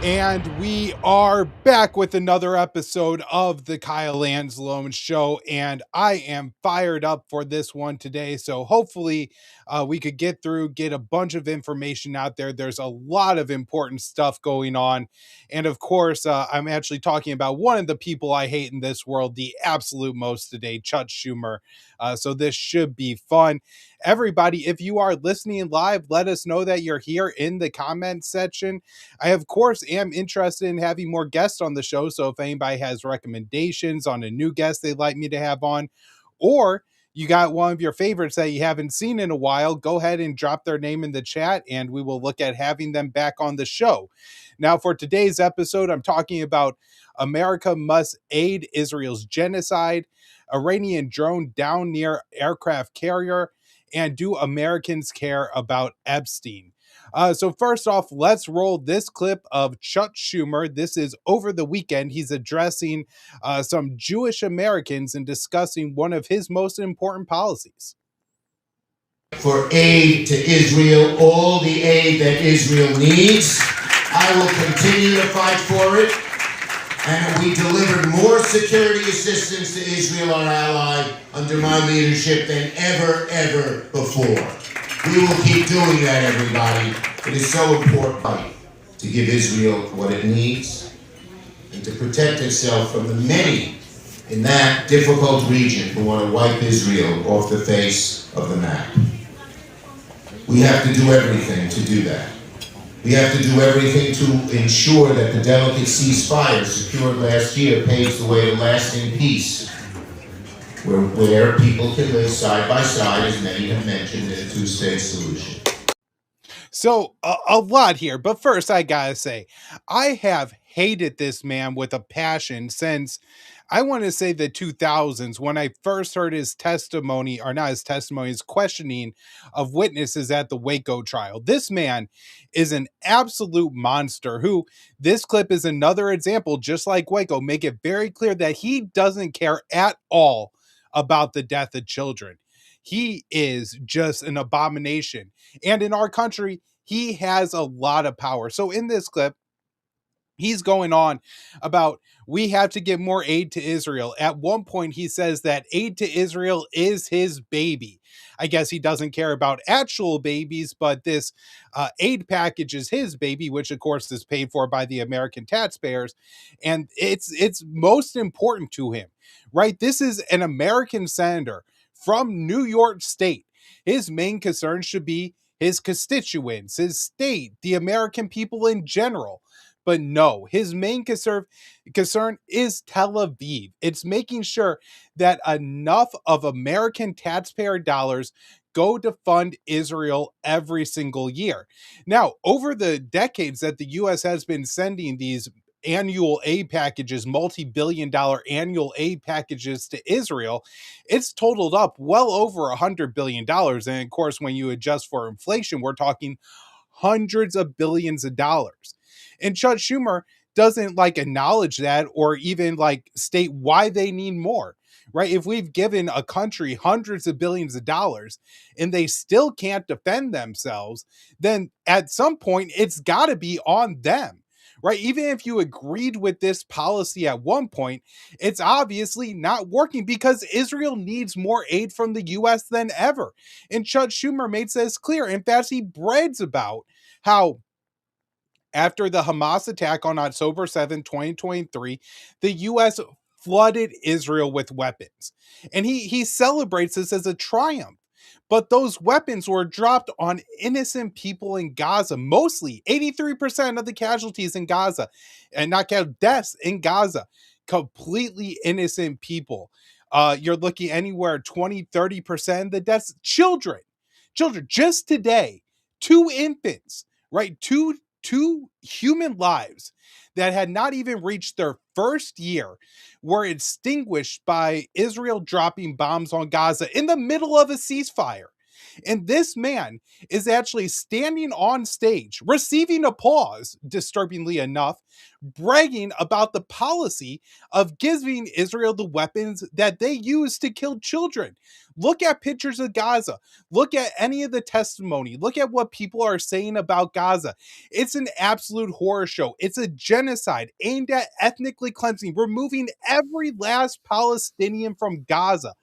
And we are back with another episode of the Kyle Lanslone Show. And I am fired up for this one today. So hopefully we could get through, get a bunch of information out there. There's a lot of important stuff going on. And of course, I'm actually talking about one of the people I hate in this world, the absolute most today, Chuck Schumer. So this should be fun. Everybody, if you are listening live, let us know that you're here in the comment section. I, of course, am interested in having more guests on the show. So if anybody has recommendations on a new guest they'd like me to have on, or you got one of your favorites that you haven't seen in a while, go ahead and drop their name in the chat and we will look at having them back on the show. Now, for today's episode, I'm talking about America must aid Israel's genocide, Iranian drone down near aircraft carrier, and do Americans care about Epstein? So first off, let's roll this clip of Chuck Schumer. This is over the weekend. He's addressing some Jewish Americans and discussing one of his most important policies. For aid to Israel, all the aid that Israel needs. I will continue to fight for it. And we delivered more security assistance to Israel, our ally, under my leadership than ever before. We will keep doing that, everybody. It is so important to give Israel what it needs and to protect itself from the many in that difficult region who want to wipe Israel off the face of the map. We have to do everything to do that. We have to do everything to ensure that the delicate ceasefire secured last year paves the way to lasting peace, where people can live side by side, as many have mentioned, in a two-state solution. So a lot here, but first I gotta say, I have hated this man with a passion since I want to say the 2000s when I first heard his testimony, or not his testimony, his questioning of witnesses at the Waco trial. This man is an absolute monster who, this clip is another example, just like Waco, make it very clear that he doesn't care at all about the death of children. He is just an abomination. And in our country, he has a lot of power. So in this clip, he's going on about we have to give more aid to Israel. At one point, he says that aid to Israel is his baby. I guess he doesn't care about actual babies, but this aid package is his baby, which of course is paid for by the American taxpayers. And it's most important to him, right? This is an American senator from New York State. His main concern should be his constituents, his state, the American people in general. But no, his main concern is Tel Aviv. It's making sure that enough of American taxpayer dollars go to fund Israel every single year. Now, over the decades that the U.S. has been sending these annual aid packages, multi-billion-dollar annual aid packages to Israel, it's totaled up well over $100 billion. And of course, when you adjust for inflation, we're talking hundreds of billions of dollars. And Chuck Schumer doesn't like acknowledge that or even like state why they need more, right? If we've given a country hundreds of billions of dollars and they still can't defend themselves, then at some point it's got to be on them. Right? Even if you agreed with this policy at one point, it's obviously not working because Israel needs more aid from the US than ever. And Chuck Schumer made this clear. In fact, he brags about how after the Hamas attack on October 7, 2023, the US flooded Israel with weapons. And he celebrates this as a triumph. But those weapons were dropped on innocent people in Gaza. Mostly 83% of the casualties in Gaza, and not deaths in Gaza, completely innocent people. You're looking anywhere 20-30% of the deaths, children. Just today, two infants, right? Two human lives that had not even reached their first year were extinguished by Israel dropping bombs on Gaza in the middle of a ceasefire. And this man is actually standing on stage, receiving applause, disturbingly enough, bragging about the policy of giving Israel the weapons that they use to kill children. Look at pictures of Gaza. Look at any of the testimony. Look at what people are saying about Gaza. It's an absolute horror show. It's a genocide aimed at ethnically cleansing, removing every last Palestinian from Gaza.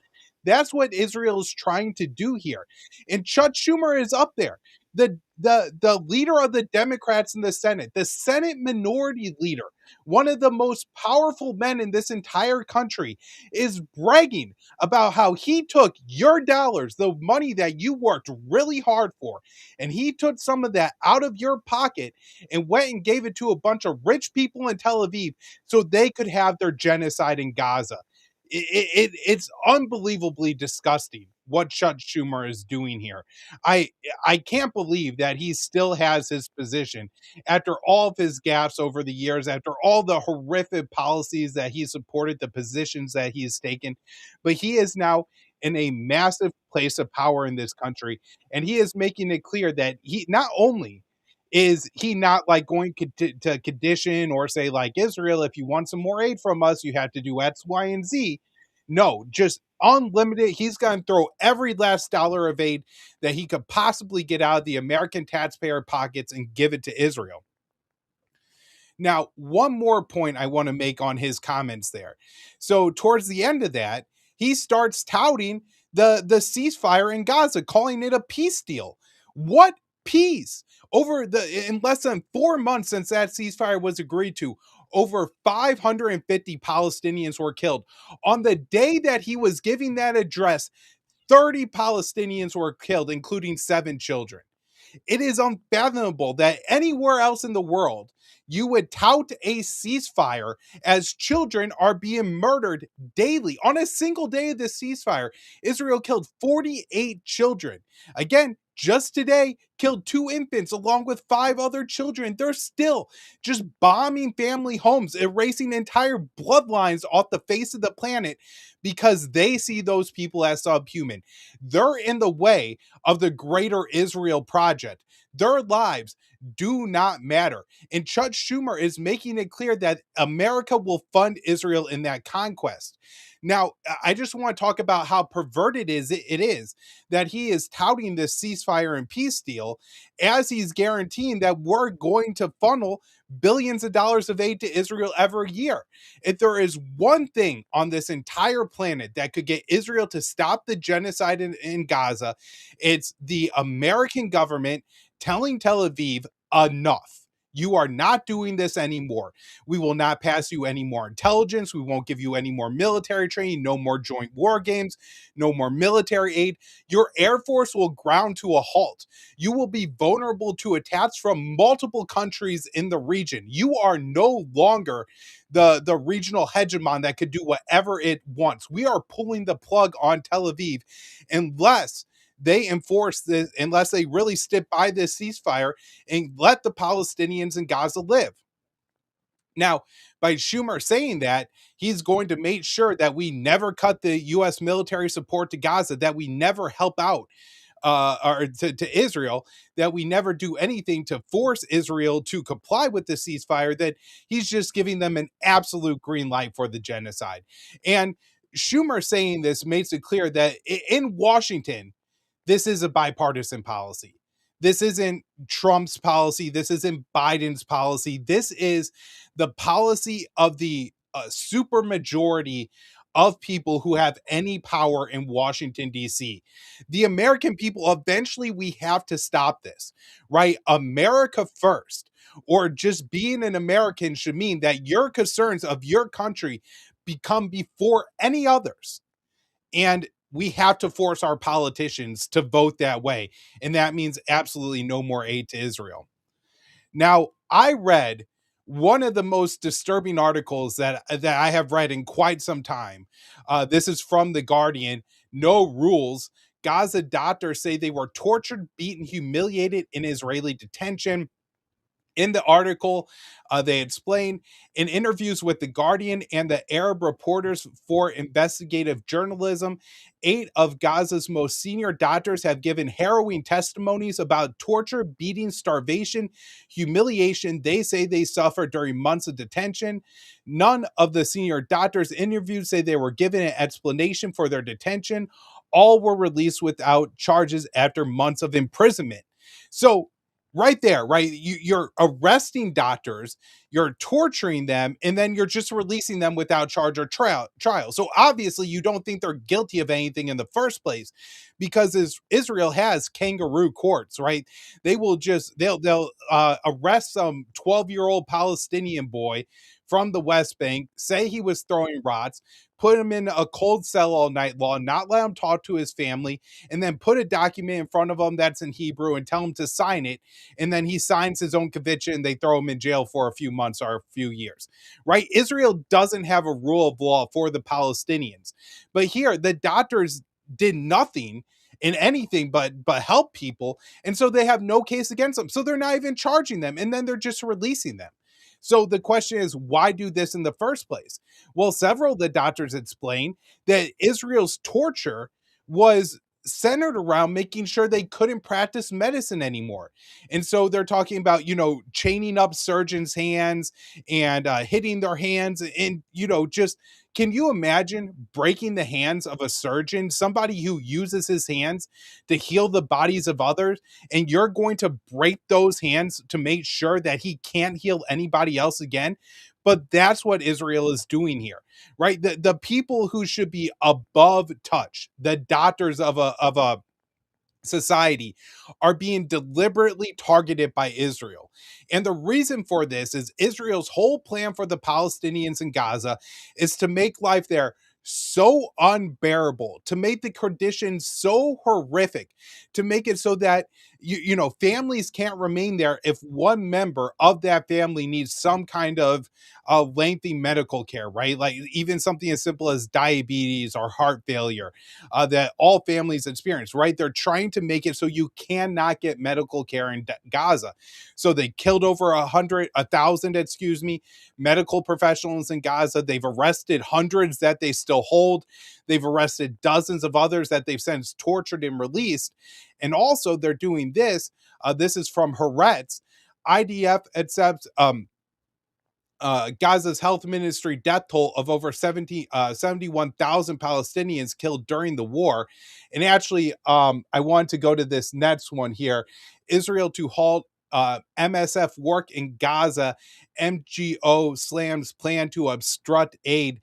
That's what Israel is trying to do here. And Chuck Schumer is up there. The leader of the Democrats in the Senate minority leader, one of the most powerful men in this entire country, is bragging about how he took your dollars, the money that you worked really hard for, and he took some of that out of your pocket and went and gave it to a bunch of rich people in Tel Aviv so they could have their genocide in Gaza. It's unbelievably disgusting what Chuck Schumer is doing here. I I can't believe that he still has his position after all of his gaffes over the years, after all the horrific policies that he supported, the positions that he has taken. But he is now in a massive place of power in this country, and he is making it clear that he not only is he not like going to condition or say like Israel, if you want some more aid from us, you have to do X, Y, and Z. No, just unlimited. He's going to throw every last dollar of aid that he could possibly get out of the American taxpayer pockets and give it to Israel. Now, one more point I want to make on his comments there. So, towards the end of that, he starts touting the ceasefire in Gaza, calling it a peace deal. What peace? Over the in less than 4 months since that ceasefire was agreed to, over 550 Palestinians were killed. On the day that he was giving that address, 30 Palestinians were killed, including 7 children. It is unfathomable that anywhere else in the world you would tout a ceasefire as children are being murdered daily. On a single day of the ceasefire, Israel killed 48 children. Again, just today, killed 2 infants along with 5 other children. They're still just bombing family homes, erasing entire bloodlines off the face of the planet because they see those people as subhuman. They're in the way of the greater Israel project. Their lives do not matter. And Chuck Schumer is making it clear that America will fund Israel in that conquest. Now, I just want to talk about how perverted it is that he is touting this ceasefire and peace deal as he's guaranteeing that we're going to funnel billions of dollars of aid to Israel every year. If there is one thing on this entire planet that could get Israel to stop the genocide in Gaza, it's the American government telling Tel Aviv, enough. You are not doing this anymore. We will not pass you any more intelligence. We won't give you any more military training, no more joint war games, no more military aid. Your Air Force will ground to a halt. You will be vulnerable to attacks from multiple countries in the region. You are no longer the regional hegemon that could do whatever it wants. We are pulling the plug on Tel Aviv unless they enforce this, unless they really stick by this ceasefire and let the Palestinians in Gaza live. Now, by Schumer saying that, he's going to make sure that we never cut the U.S. military support to Gaza, that we never help out or to Israel, that we never do anything to force Israel to comply with the ceasefire, that he's just giving them an absolute green light for the genocide. And Schumer saying this makes it clear that in Washington, this is a bipartisan policy. This isn't Trump's policy. This isn't Biden's policy. This is the policy of the super majority of people who have any power in Washington, D.C. The American people, eventually, we have to stop this, right? America first, or just being an American should mean that your concerns of your country become before any others. And we have to force our politicians to vote that way. And that means absolutely no more aid to Israel. Now, I read one of the most disturbing articles that I have read in quite some time. This is from The Guardian. No rules. Gaza doctors say they were tortured, beaten, humiliated in Israeli detention. In the article, they explain in interviews with The Guardian and the Arab Reporters for Investigative Journalism, 8 of Gaza's most senior doctors have given harrowing testimonies about torture, beating, starvation, humiliation they say they suffered during months of detention. None of the senior doctors interviewed say they were given an explanation for their detention. All were released without charges after months of imprisonment. So, right there, right? You're arresting doctors, you're torturing them, and then you're just releasing them without charge or trial. So obviously, you don't think they're guilty of anything in the first place, because Israel has kangaroo courts, right? They will just they'll arrest some 12-year-old Palestinian boy from the West Bank, say he was throwing rots, put him in a cold cell all night long, not let him talk to his family, and then put a document in front of him that's in Hebrew and tell him to sign it, and then he signs his own conviction. They throw him in jail for a few months or a few years, right? Israel doesn't have a rule of law for the Palestinians, but here the doctors did nothing in anything but help people, and so they have no case against them. So they're not even charging them, and then they're just releasing them. So the question is, why do this in the first place? Well, several of the doctors explain that Israel's torture was centered around making sure they couldn't practice medicine anymore. And so they're talking about, chaining up surgeons' hands and hitting their hands. And, just can you imagine breaking the hands of a surgeon, somebody who uses his hands to heal the bodies of others? And you're going to break those hands to make sure that he can't heal anybody else again? But that's what Israel is doing here, right? The people who should be above touch, the doctors of a society, are being deliberately targeted by Israel. And the reason for this is Israel's whole plan for the Palestinians in Gaza is to make life there so unbearable, to make the conditions so horrific, to make it so that families can't remain there if one member of that family needs some kind of lengthy medical care, right? Like even something as simple as diabetes or heart failure, that all families experience, right? They're trying to make it so you cannot get medical care in Gaza. So they killed over 1,000, excuse me, medical professionals in Gaza. They've arrested hundreds that they still hold. They've arrested dozens of others that they've since tortured and released. And also, they're doing this. This is from Haaretz. IDF accepts Gaza's health ministry death toll of over 71,000 Palestinians killed during the war. And actually, I want to go to this next one here. Israel to halt MSF work in Gaza. MGO slams plan to obstruct aid.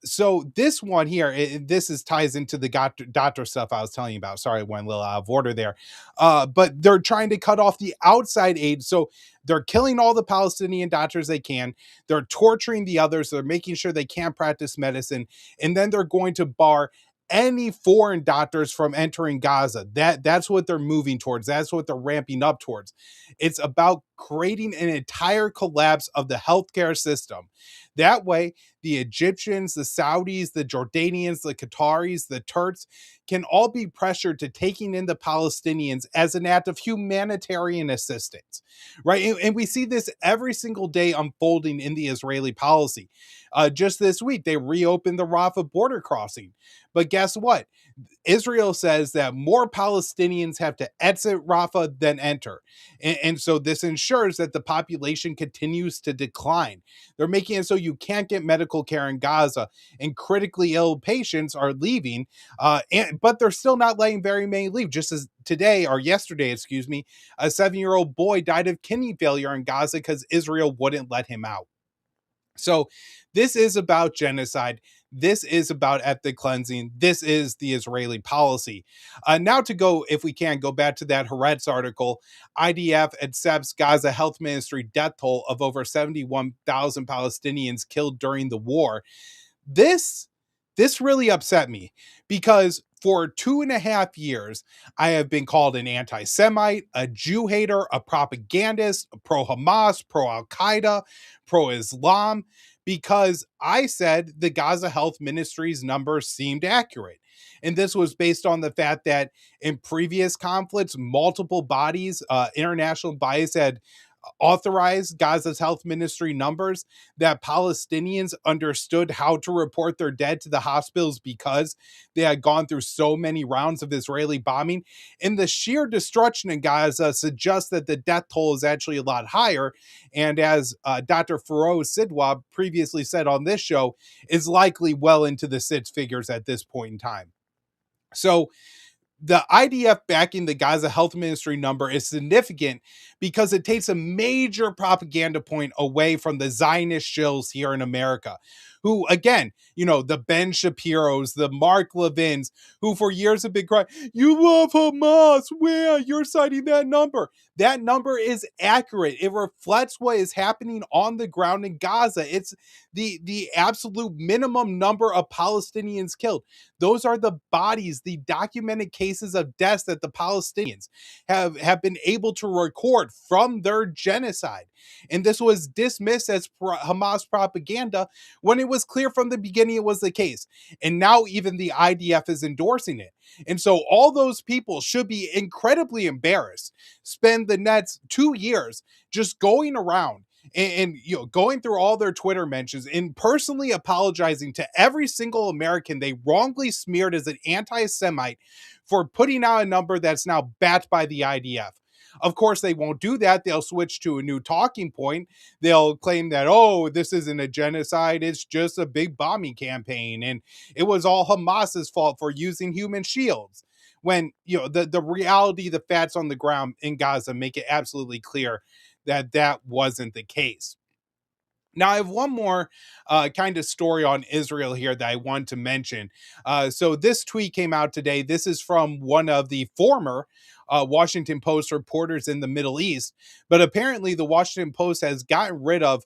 So this one here, this is ties into the doctor stuff I was telling you about. Sorry, I went a little out of order there. But they're trying to cut off the outside aid. So they're killing all the Palestinian doctors they can. They're torturing the others. They're making sure they can't practice medicine. And then they're going to bar any foreign doctors from entering Gaza. That's what they're moving towards. That's what they're ramping up towards. It's about creating an entire collapse of the healthcare system. That way, the Egyptians, the Saudis, the Jordanians, the Qataris, the Turks can all be pressured to taking in the Palestinians as an act of humanitarian assistance, right? And we see this every single day unfolding in the Israeli policy. Just this week, they reopened the Rafah border crossing. But guess what? Israel says that more Palestinians have to exit Rafah than enter. And so this ensures that the population continues to decline. They're making it so you can't get medical care in Gaza, and critically ill patients are leaving, but they're still not letting very many leave. Just as today or yesterday, excuse me, a 7-year-old boy died of kidney failure in Gaza because Israel wouldn't let him out. So this is about genocide. This is about ethnic cleansing. This is the Israeli policy. Now to go, if we can, go back to that Haaretz article. IDF accepts Gaza Health Ministry death toll of over 71,000 Palestinians killed during the war. This really upset me because for 2.5 years, I have been called an anti-Semite, a Jew hater, a propagandist, pro-Hamas, pro-Al-Qaeda, pro-Islam, because I said the Gaza Health Ministry's numbers seemed accurate. And this was based on the fact that in previous conflicts, multiple bodies, international bodies had authorized Gaza's health ministry numbers, that Palestinians understood how to report their dead to the hospitals because they had gone through so many rounds of Israeli bombing. And the sheer destruction in Gaza suggests that the death toll is actually a lot higher. And as Dr. Feroz Sidwa previously said on this show, is likely well into the six figures at this point in time. So the IDF backing the Gaza Health Ministry number is significant because it takes a major propaganda point away from the Zionist shills here in America, who, again, the Ben Shapiros, the Mark Levins, who for years have been crying, "You love Hamas, where you're citing that number." That number is accurate. It reflects what is happening on the ground in Gaza. It's the absolute minimum number of Palestinians killed. Those are the bodies, the documented cases of deaths that the Palestinians have been able to record from their genocide. And this was dismissed as Hamas propaganda when it was clear from the beginning it was the case. And now even the IDF is endorsing it. And so all those people should be incredibly embarrassed, spend the next 2 years just going around and going through all their Twitter mentions and personally apologizing to every single American they wrongly smeared as an anti-Semite for putting out a number that's now backed by the IDF. Of course, they won't do that. They'll switch to a new talking point. They'll claim that, oh, this isn't a genocide. It's just a big bombing campaign. And it was all Hamas's fault for using human shields. When, the reality, the facts on the ground in Gaza make it absolutely clear that that wasn't the case. Now, I have one more kind of story on Israel here that I want to mention. So, this tweet came out today. This is from one of the former Washington Post reporters in the Middle East. But apparently, the Washington Post has gotten rid of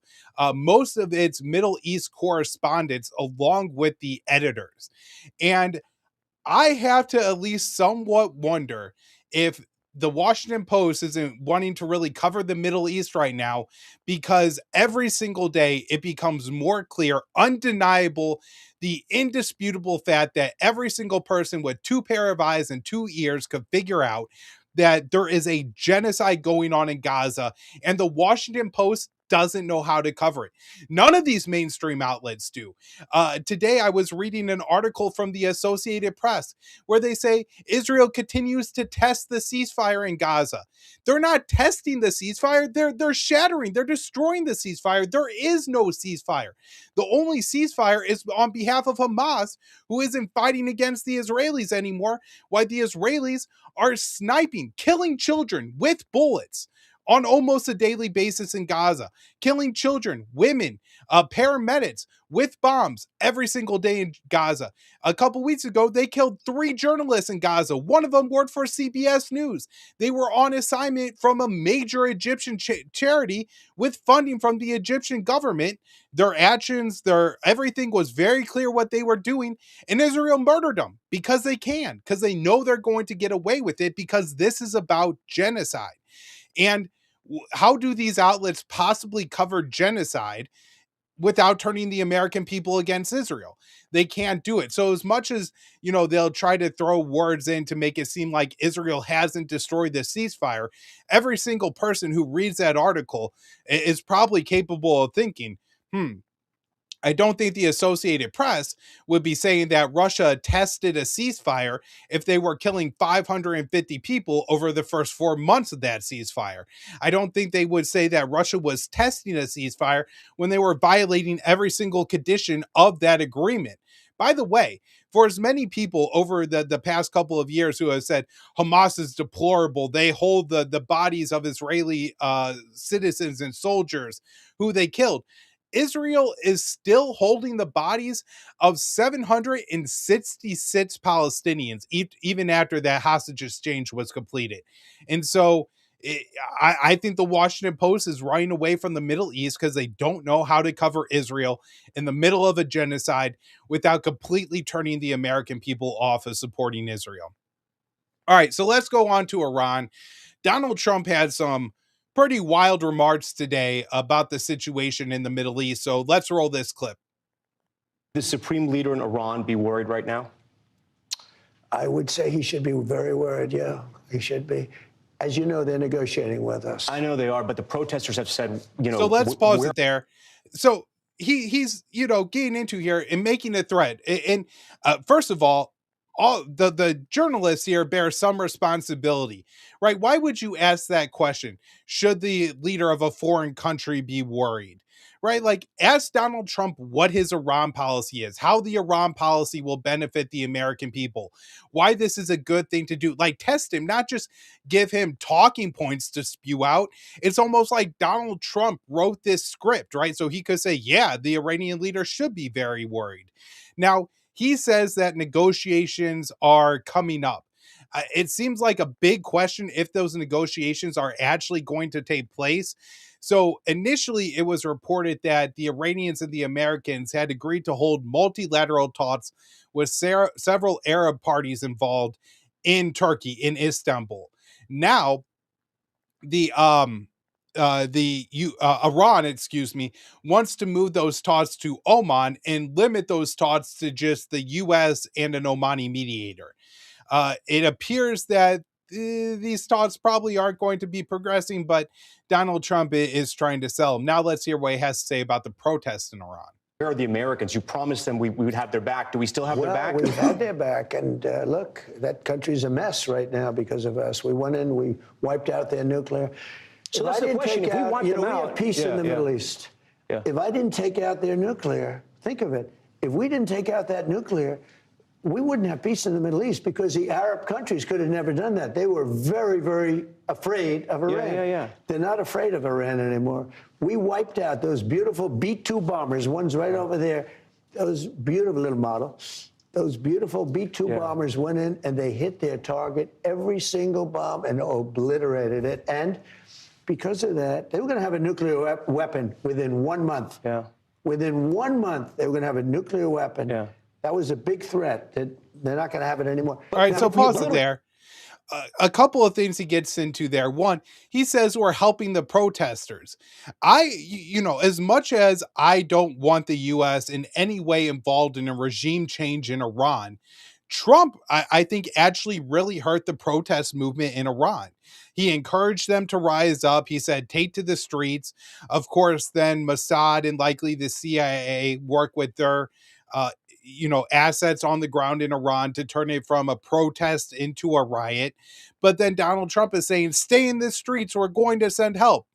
most of its Middle East correspondents along with the editors. And I have to at least somewhat wonder if the Washington Post isn't wanting to really cover the Middle East right now, because every single day it becomes more clear, undeniable, the indisputable fact that every single person with two pair of eyes and two ears could figure out that there is a genocide going on in Gaza, and the Washington Post doesn't know how to cover it. None of these mainstream outlets do. Today, I was reading an article from the Associated Press where they say Israel continues to test the ceasefire in Gaza. They're not testing the ceasefire. They're shattering. They're destroying the ceasefire. There is no ceasefire. The only ceasefire is on behalf of Hamas, who isn't fighting against the Israelis anymore, while the Israelis are sniping, killing children with bullets on almost a daily basis in Gaza, killing children, women, paramedics with bombs every single day in Gaza. A couple weeks ago, they killed 3 journalists in Gaza. One of them worked for CBS News. They were on assignment from a major Egyptian charity with funding from the Egyptian government. Their actions, their everything was very clear what they were doing, and Israel murdered them because they can, because they know they're going to get away with it, because this is about genocide. And how do these outlets possibly cover genocide without turning the American people against Israel? They can't do it. So as much as, they'll try to throw words in to make it seem like Israel hasn't destroyed the ceasefire, every single person who reads that article is probably capable of thinking, I don't think the Associated Press would be saying that Russia tested a ceasefire if they were killing 550 people over the first 4 months of that ceasefire. I don't think they would say that Russia was testing a ceasefire when they were violating every single condition of that agreement. By the way, for as many people over the past couple of years who have said Hamas is deplorable, they hold the bodies of Israeli citizens and soldiers who they killed, Israel is still holding the bodies of 766 Palestinians, even after that hostage exchange was completed. And so I think the Washington Post is running away from the Middle East because they don't know how to cover Israel in the middle of a genocide without completely turning the American people off of supporting Israel. All right, so let's go on to Iran. Donald Trump had some pretty wild remarks today about the situation in the Middle East. So let's roll this clip. The supreme leader in Iran be worried right now? I would say he should be very worried, yeah, he should be. As you know, they're negotiating with us. I know they are, but the protesters have said, you know. So let's pause it there. So he's getting into here and making a threat. And first of all the journalists here bear some responsibility, right? Why would you ask that question? Should the leader of a foreign country be worried? Right? Like, ask Donald Trump what his Iran policy is, how the Iran policy will benefit the American people, why this is a good thing to do. Like, test him, not just give him talking points to spew out. It's almost like Donald Trump wrote this script, right? So he could say, yeah, the Iranian leader should be very worried. Now, he says that negotiations are coming up. It seems like a big question if those negotiations are actually going to take place. So initially, it was reported that the Iranians and the Americans had agreed to hold multilateral talks with several Arab parties involved in Turkey, in Istanbul. Now, Iran, wants to move those talks to Oman and limit those talks to just the U.S. and an Omani mediator. It appears that these talks probably aren't going to be progressing, but Donald Trump is trying to sell them. Now let's hear what he has to say about the protests in Iran. Where are the Americans? You promised them we would have their back. Do we still have their back? We've had their back, and look, that country's a mess right now because of us. We went in, we wiped out their nuclear. So that's the question. If we wipe them out, we have peace in the Middle East. Yeah. If I didn't take out their nuclear, think of it. If we didn't take out that nuclear, we wouldn't have peace in the Middle East because the Arab countries could have never done that. They were very, very afraid of Iran. They're not afraid of Iran anymore. We wiped out those beautiful B-2 bombers. One's right over there. Those beautiful little models. Those beautiful B-2 bombers went in and they hit their target, every single bomb, and obliterated it. And because of that, they were going to have a nuclear weapon within 1 month. Yeah. Within 1 month, they were going to have a nuclear weapon. Yeah. That was a big threat. That they're not going to have it anymore. All right, so pause it there. A couple of things he gets into there. One, he says we're helping the protesters. As much as I don't want the U.S. in any way involved in a regime change in Iran, Trump, I think, actually really hurt the protest movement in Iran. He encouraged them to rise up. He said, take to the streets. Of course, then Mossad and likely the CIA work with their assets on the ground in Iran to turn it from a protest into a riot. But then Donald Trump is saying, stay in the streets, we're going to send help.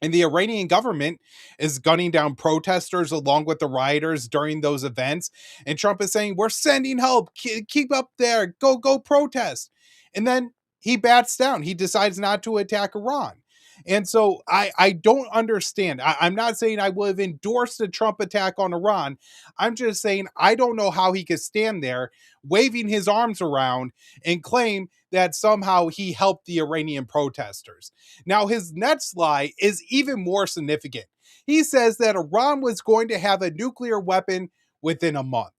And the Iranian government is gunning down protesters along with the rioters during those events. And Trump is saying, we're sending help, keep up there, go protest. And then he bats down. He decides not to attack Iran. And so I don't understand. I'm not saying I would have endorsed the Trump attack on Iran. I'm just saying I don't know how he could stand there waving his arms around and claim that somehow he helped the Iranian protesters. Now, his next lie is even more significant. He says that Iran was going to have a nuclear weapon within a month.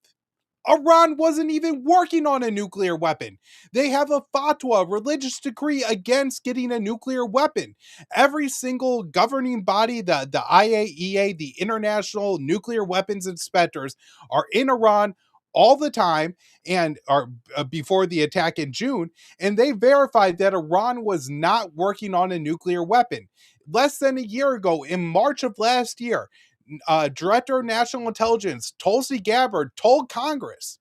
Iran wasn't even working on a nuclear weapon. They have a fatwa, religious decree against getting a nuclear weapon. Every single governing body, the IAEA, the International Nuclear Weapons Inspectors, are in Iran all the time and are before the attack in June, and they verified that Iran was not working on a nuclear weapon. Less than a year ago, in March of last year, Director of National Intelligence Tulsi Gabbard told Congress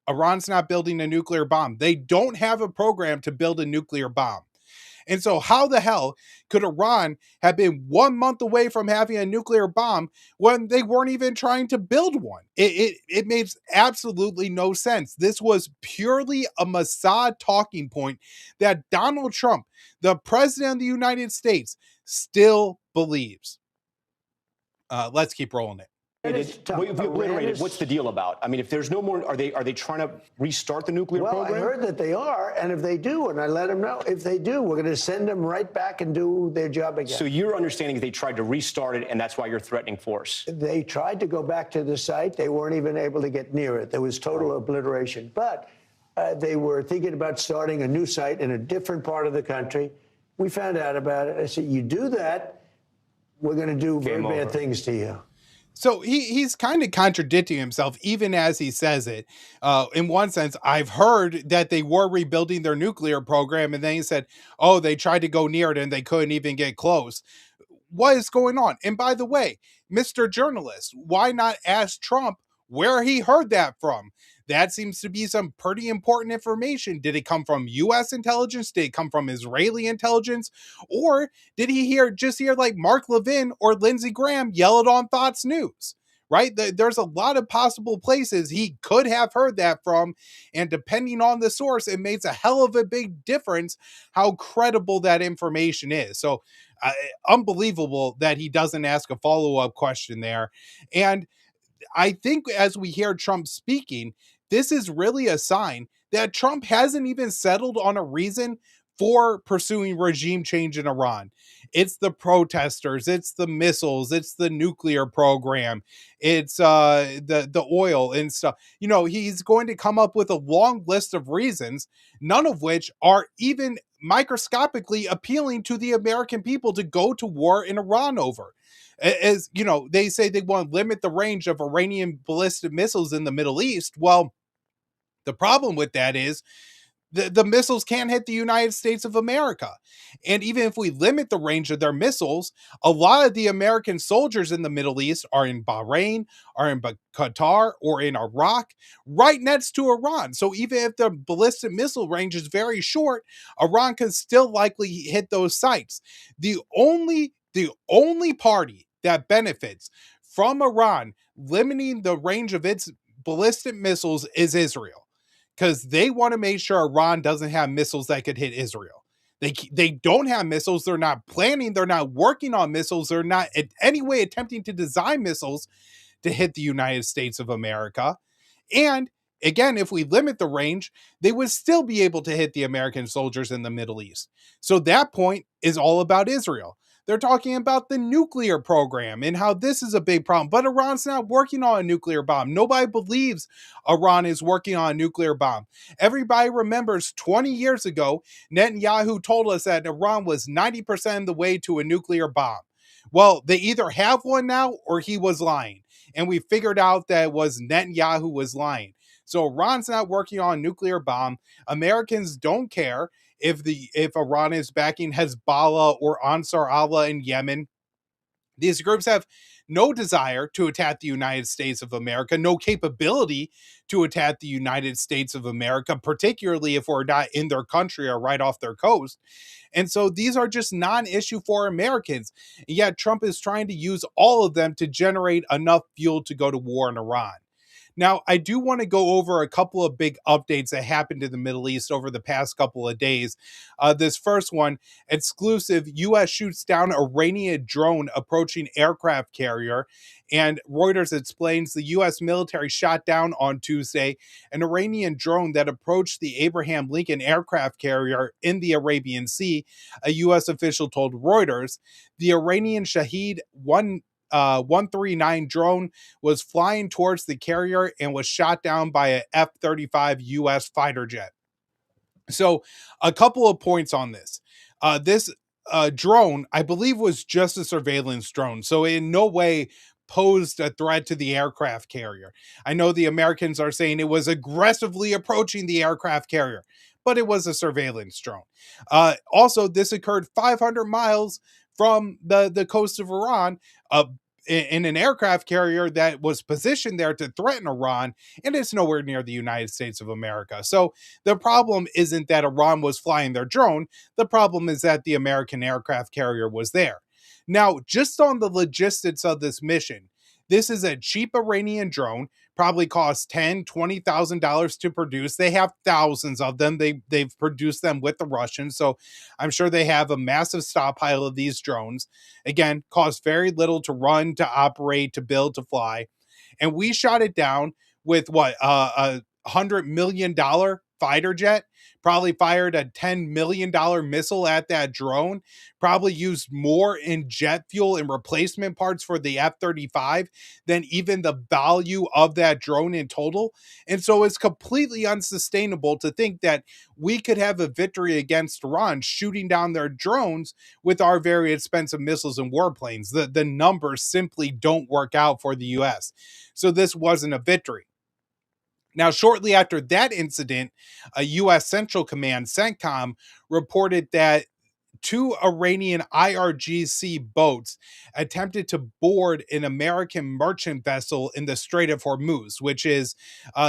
Iran's not building a nuclear bomb. They don't have a program to build a nuclear bomb. And so how the hell could Iran have been 1 month away from having a nuclear bomb when they weren't even trying to build one? It makes absolutely no sense. This was purely a Mossad talking point that Donald Trump, the president of the United States, still believes. Let's keep rolling it. We've obliterated. What's the deal about? I mean, if there's no more, are they trying to restart the nuclear program? Well, I heard that they are, and if they do, and I let them know, if they do, we're going to send them right back and do their job again. So your understanding is they tried to restart it, and that's why you're threatening force? They tried to go back to the site. They weren't even able to get near it. There was total obliteration. But they were thinking about starting a new site in a different part of the country. We found out about it. I said, you do that, we're going to do very bad things to you. So he's kind of contradicting himself even as he says it. In one sense, I've heard that they were rebuilding their nuclear program, and then he said, "Oh, they tried to go near it and they couldn't even get close." What is going on? And by the way, Mr. Journalist, why not ask Trump where he heard that from? That seems to be some pretty important information. Did it come from US intelligence? Did it come from Israeli intelligence? Or did he hear like Mark Levin or Lindsey Graham yell it on Fox News? Right? There's a lot of possible places he could have heard that from. And depending on the source, it makes a hell of a big difference how credible that information is. So, uh, unbelievable that he doesn't ask a follow up question there. And I think as we hear Trump speaking, this is really a sign that Trump hasn't even settled on a reason for pursuing regime change in Iran. It's the protesters, it's the missiles, it's the nuclear program, it's the oil and stuff. You know, he's going to come up with a long list of reasons, none of which are even microscopically appealing to the American people to go to war in Iran over. As you know, they say they want to limit the range of Iranian ballistic missiles in the Middle East. Well, the problem with that is the missiles can't hit the United States of America. And even if we limit the range of their missiles, a lot of the American soldiers in the Middle East are in Bahrain, are in Qatar, or in Iraq, right next to Iran. So even if the ballistic missile range is very short, Iran can still likely hit those sites. The only party that benefits from Iran limiting the range of its ballistic missiles is Israel, because they want to make sure Iran doesn't have missiles that could hit Israel. They don't have missiles. They're not planning. They're not working on missiles. They're not in any way attempting to design missiles to hit the United States of America. And again, if we limit the range, they would still be able to hit the American soldiers in the Middle East. So that point is all about Israel. They're talking about the nuclear program and how this is a big problem. But Iran's not working on a nuclear bomb. Nobody believes Iran is working on a nuclear bomb. Everybody remembers 20 years ago, Netanyahu told us that Iran was 90% of the way to a nuclear bomb. Well, they either have one now or he was lying. And we figured out that it was Netanyahu was lying. So Iran's not working on a nuclear bomb. Americans don't care if Iran is backing Hezbollah or Ansar Allah in Yemen. These groups have no desire to attack the United States of America, no capability to attack the United States of America, particularly if we're not in their country or right off their coast. And so these are just non-issue for Americans. And yet Trump is trying to use all of them to generate enough fuel to go to war in Iran. Now, I do want to go over a couple of big updates that happened in the Middle East over the past couple of days. This first one, exclusive, U.S. shoots down Iranian drone approaching aircraft carrier. And Reuters explains the U.S. military shot down on Tuesday an Iranian drone that approached the Abraham Lincoln aircraft carrier in the Arabian Sea, a U.S. official told Reuters. The Iranian Shahed 139 drone was flying towards the carrier and was shot down by a F-35 U.S. fighter jet. So, a couple of points on this. This drone, I believe, was just a surveillance drone. So, in no way posed a threat to the aircraft carrier. I know the Americans are saying it was aggressively approaching the aircraft carrier, but it was a surveillance drone. Also, this occurred 500 miles from the coast of Iran, in an aircraft carrier that was positioned there to threaten Iran, and it's nowhere near the United States of America. So the problem isn't that Iran was flying their drone. The problem is that the American aircraft carrier was there. Now, just on the logistics of this mission, this is a cheap Iranian drone, probably costs $10,000-$20,000 to produce. They have thousands of them. They've produced them with the Russians, so I'm sure they have a massive stockpile of these drones. Again, cost very little to run, to operate, to build, to fly. And we shot it down with what, a $100 million fighter jet, probably fired a $10 million missile at that drone, probably used more in jet fuel and replacement parts for the F-35 than even the value of that drone in total. And so it's completely unsustainable to think that we could have a victory against Iran shooting down their drones with our very expensive missiles and warplanes. The numbers simply don't work out for the US. So this wasn't a victory. Now, shortly after that incident, a U.S. Central Command, CENTCOM, reported that two Iranian IRGC boats attempted to board an American merchant vessel in the Strait of Hormuz, which is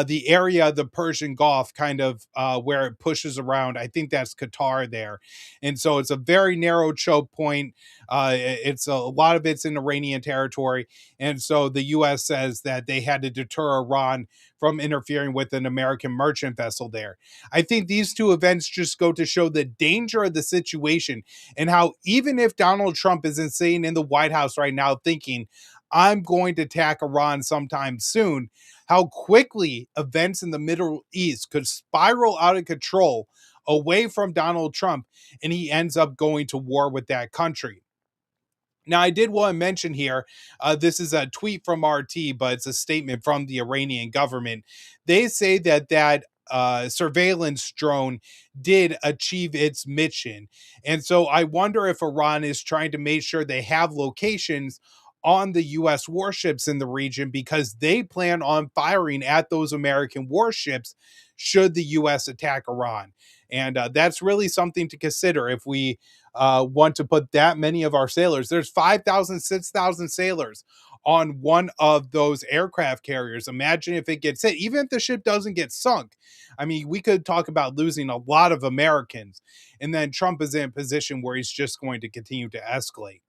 the area of the Persian Gulf, kind of where it pushes around. I think that's Qatar there. And so it's a very narrow choke point. It's a lot of it's in Iranian territory. And so the U.S. says that they had to deter Iran from interfering with an American merchant vessel there. I think these two events just go to show the danger of the situation and how even if Donald Trump isn't sitting in the White House right now thinking, I'm going to attack Iran sometime soon, how quickly events in the Middle East could spiral out of control away from Donald Trump and he ends up going to war with that country. Now, I did want to mention here, this is a tweet from RT, but it's a statement from the Iranian government. They say that surveillance drone did achieve its mission. And so I wonder if Iran is trying to make sure they have locations on the U.S. warships in the region because they plan on firing at those American warships should the U.S. attack Iran. And that's really something to consider if we want to put that many of our sailors. There's 5,000, 6,000 sailors on one of those aircraft carriers. Imagine if it gets hit, even if the ship doesn't get sunk. I mean, we could talk about losing a lot of Americans. And then Trump is in a position where he's just going to continue to escalate.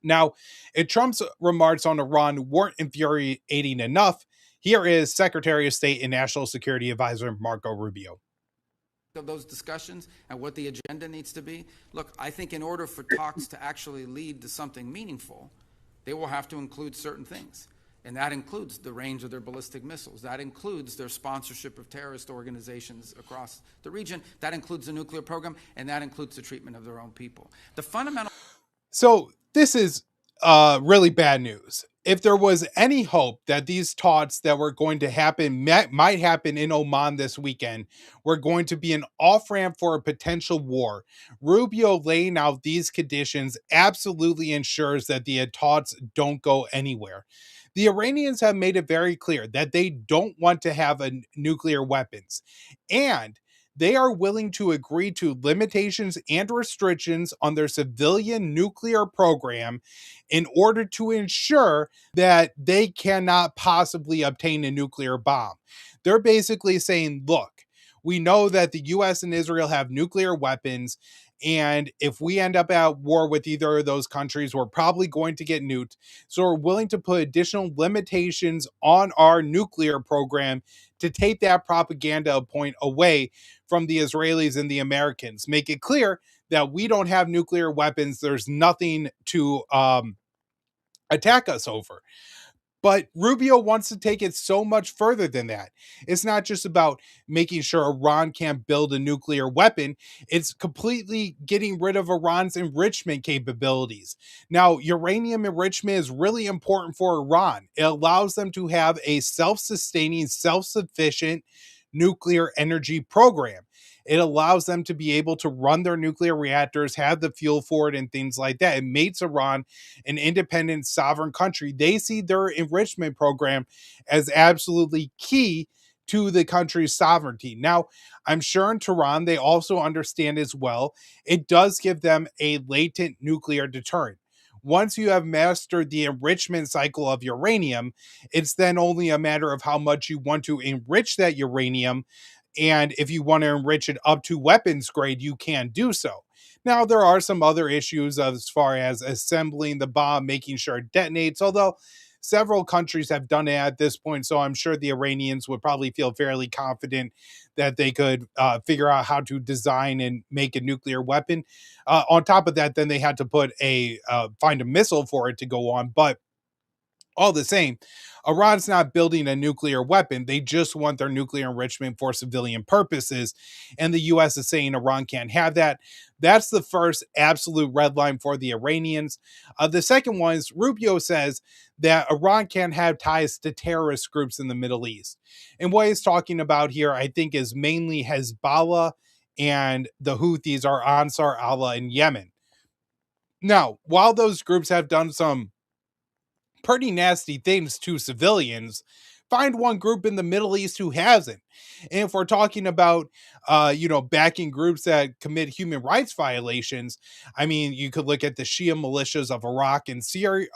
Now, if Trump's remarks on Iran weren't infuriating enough, here is Secretary of State and National Security Advisor Marco Rubio. Of those discussions and what the agenda needs to be. Look, I think in order for talks to actually lead to something meaningful, they will have to include certain things. And that includes the range of their ballistic missiles. That includes their sponsorship of terrorist organizations across the region. That includes the nuclear program, and that includes the treatment of their own people. The fundamental... So this is really bad news. If there was any hope that these talks that were going to happen, might happen in Oman this weekend, were going to be an off-ramp for a potential war, Rubio laying out these conditions absolutely ensures that the talks don't go anywhere. The Iranians have made it very clear that they don't want to have nuclear weapons, and they are willing to agree to limitations and restrictions on their civilian nuclear program in order to ensure that they cannot possibly obtain a nuclear bomb. They're basically saying, look, we know that the US and Israel have nuclear weapons, and if we end up at war with either of those countries, we're probably going to get nuked. So we're willing to put additional limitations on our nuclear program to take that propaganda point away from the Israelis and the Americans. Make it clear that we don't have nuclear weapons. There's nothing to attack us over. But Rubio wants to take it so much further than that. It's not just about making sure Iran can't build a nuclear weapon. It's completely getting rid of Iran's enrichment capabilities. Now, uranium enrichment is really important for Iran. It allows them to have a self-sustaining, self-sufficient nuclear energy program. It allows them to be able to run their nuclear reactors, have the fuel for it, and things like that. It makes Iran an independent, sovereign country. They see their enrichment program as absolutely key to the country's sovereignty. Now, I'm sure in Tehran, they also understand as well, it does give them a latent nuclear deterrent. Once you have mastered the enrichment cycle of uranium, it's then only a matter of how much you want to enrich that uranium. And if you want to enrich it up to weapons grade, you can do so. Now, there are some other issues as far as assembling the bomb, making sure it detonates, although several countries have done it at this point, so I'm sure the Iranians would probably feel fairly confident that they could figure out how to design and make a nuclear weapon. On top of that, then they had to put find a missile for it to go on, but All the same, Iran's not building a nuclear weapon. They just want their nuclear enrichment for civilian purposes. And the US is saying Iran can't have that. That's the first absolute red line for the Iranians. The second one is Rubio says that Iran can't have ties to terrorist groups in the Middle East. And what he's talking about here, I think, is mainly Hezbollah and the Houthis are Ansar Allah in Yemen. Now, while those groups have done some pretty nasty things to civilians, find one group in the Middle East who hasn't. And if we're talking about, backing groups that commit human rights violations, I mean, you could look at the Shia militias of Iraq and Syria,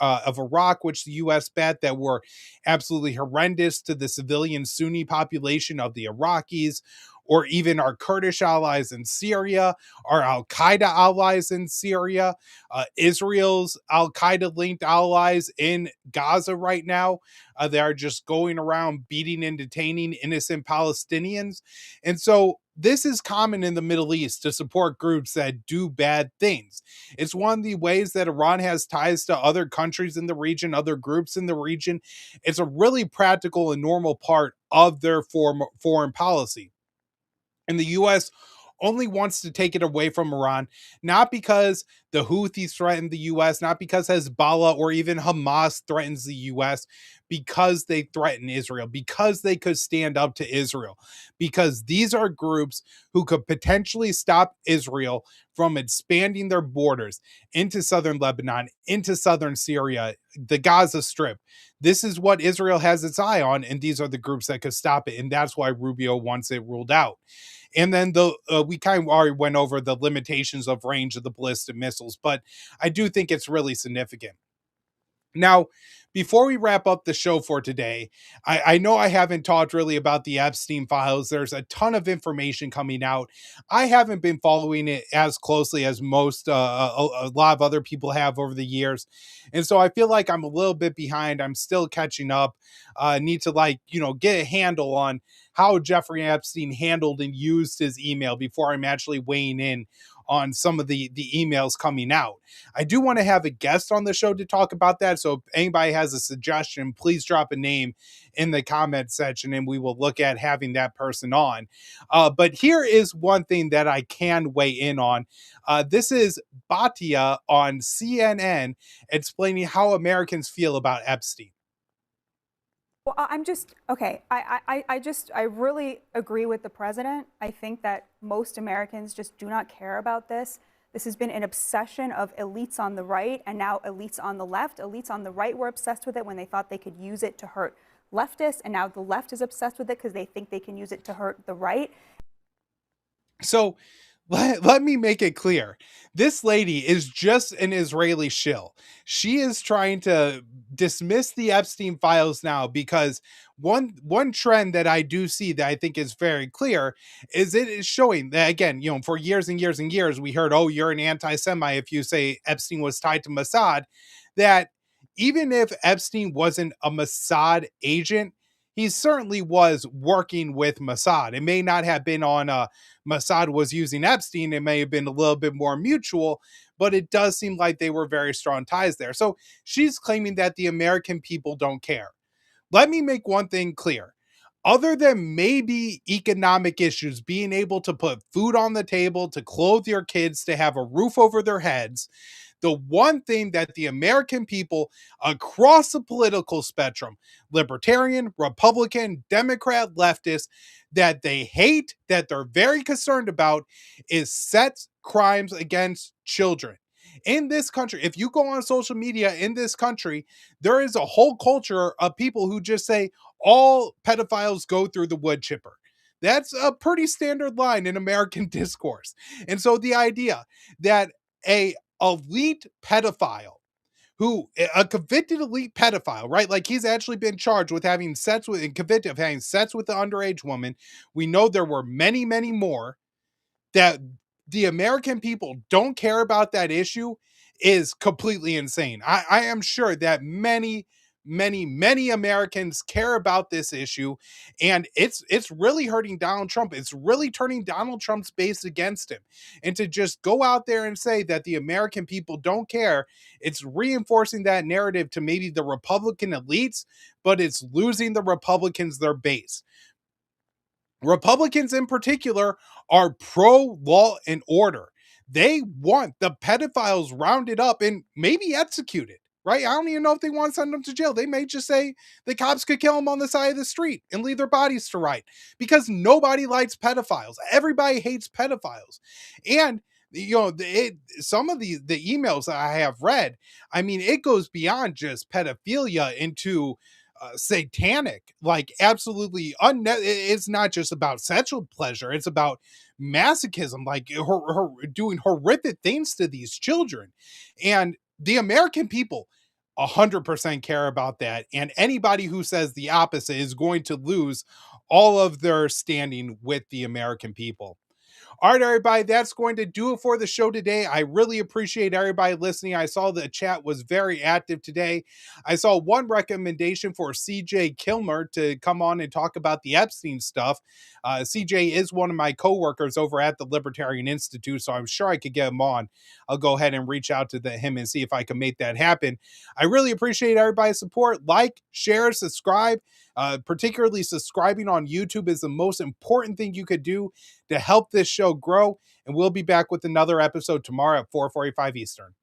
which the U.S. bet that were absolutely horrendous to the civilian Sunni population of the Iraqis, or even our Kurdish allies in Syria, our Al Qaeda allies in Syria, Israel's Al Qaeda linked allies in Gaza right now. They are just going around beating and detaining innocent Palestinians. And so this is common in the Middle East to support groups that do bad things. It's one of the ways that Iran has ties to other countries in the region, other groups in the region. It's a really practical and normal part of their foreign policy. And the US only wants to take it away from Iran, not because the Houthis threaten the US, not because Hezbollah or even Hamas threatens the US, because they threaten Israel, because they could stand up to Israel, because these are groups who could potentially stop Israel from expanding their borders into southern Lebanon, into southern Syria, the Gaza Strip. This is what Israel has its eye on, and these are the groups that could stop it. And that's why Rubio wants it ruled out. And then we kind of already went over the limitations of range of the ballistic missiles, but I do think it's really significant. Now, before we wrap up the show for today, I know I haven't talked really about the Epstein files. There's a ton of information coming out. I haven't been following it as closely as most, a lot of other people have over the years. And so I feel like I'm a little bit behind. I'm still catching up. Need to get a handle on how Jeffrey Epstein handled and used his email before I'm actually weighing in on some of the emails coming out. I do want to have a guest on the show to talk about that. So if anybody has a suggestion, please drop a name in the comment section and we will look at having that person on. But here is one thing that I can weigh in on. This is Bhatia on CNN explaining how Americans feel about Epstein. Well, I'm just, okay, I really agree with the president. I think that most Americans just do not care about this. This has been an obsession of elites on the right and now elites on the left. Elites on the right were obsessed with it when they thought they could use it to hurt leftists, and now the left is obsessed with it because they think they can use it to hurt the right. So let me make it clear. This lady is just an Israeli shill. She is trying to dismiss the Epstein files now because one trend that I do see that I think is very clear is it is showing that, again, for years and years and years, we heard, oh, you're an anti-Semite if you say Epstein was tied to Mossad, that even if Epstein wasn't a Mossad agent, he certainly was working with Mossad. It may not have been on Mossad was using Epstein. It may have been a little bit more mutual, but it does seem like they were very strong ties there. So she's claiming that the American people don't care. Let me make one thing clear. Other than maybe economic issues, being able to put food on the table, to clothe your kids, to have a roof over their heads, the one thing that the American people across the political spectrum, libertarian, Republican, Democrat, leftist, that they hate, that they're very concerned about, is sex crimes against children. In this country, if you go on social media in this country, there is a whole culture of people who just say all pedophiles go through the wood chipper. That's a pretty standard line in American discourse. And so the idea that a elite pedophile a convicted elite pedophile, right? Like he's actually been charged with having sex with and convicted of having sex with an underage woman. We know there were many, many more. That the American people don't care about that issue is completely insane. I am sure that many, many Americans care about this issue, and it's really hurting Donald Trump. It's really turning Donald Trump's base against him. And to just go out there and say that the American people don't care, it's reinforcing that narrative to maybe the Republican elites, but it's losing the Republicans their base. Republicans in particular are pro law and order. They want the pedophiles rounded up and maybe executed, right? I don't even know if they want to send them to jail. They may just say the cops could kill them on the side of the street and leave their bodies to rot, because nobody likes pedophiles. Everybody hates pedophiles. And some of the emails that I have read, I mean, it goes beyond just pedophilia into satanic, like absolutely it's not just about sexual pleasure, it's about masochism, like her doing horrific things to these children. And the American people 100% care about that, and anybody who says the opposite is going to lose all of their standing with the American people. All right, everybody, that's going to do it for the show today. I really appreciate everybody listening. I saw the chat was very active today. I saw one recommendation for CJ Kilmer to come on and talk about the Epstein stuff. CJ is one of my coworkers over at the Libertarian Institute, so I'm sure I could get him on. I'll go ahead and reach out to him and see if I can make that happen. I really appreciate everybody's support. Like, share, subscribe. Particularly subscribing on YouTube is the most important thing you could do to help this show grow. And we'll be back with another episode tomorrow at 4:45 Eastern.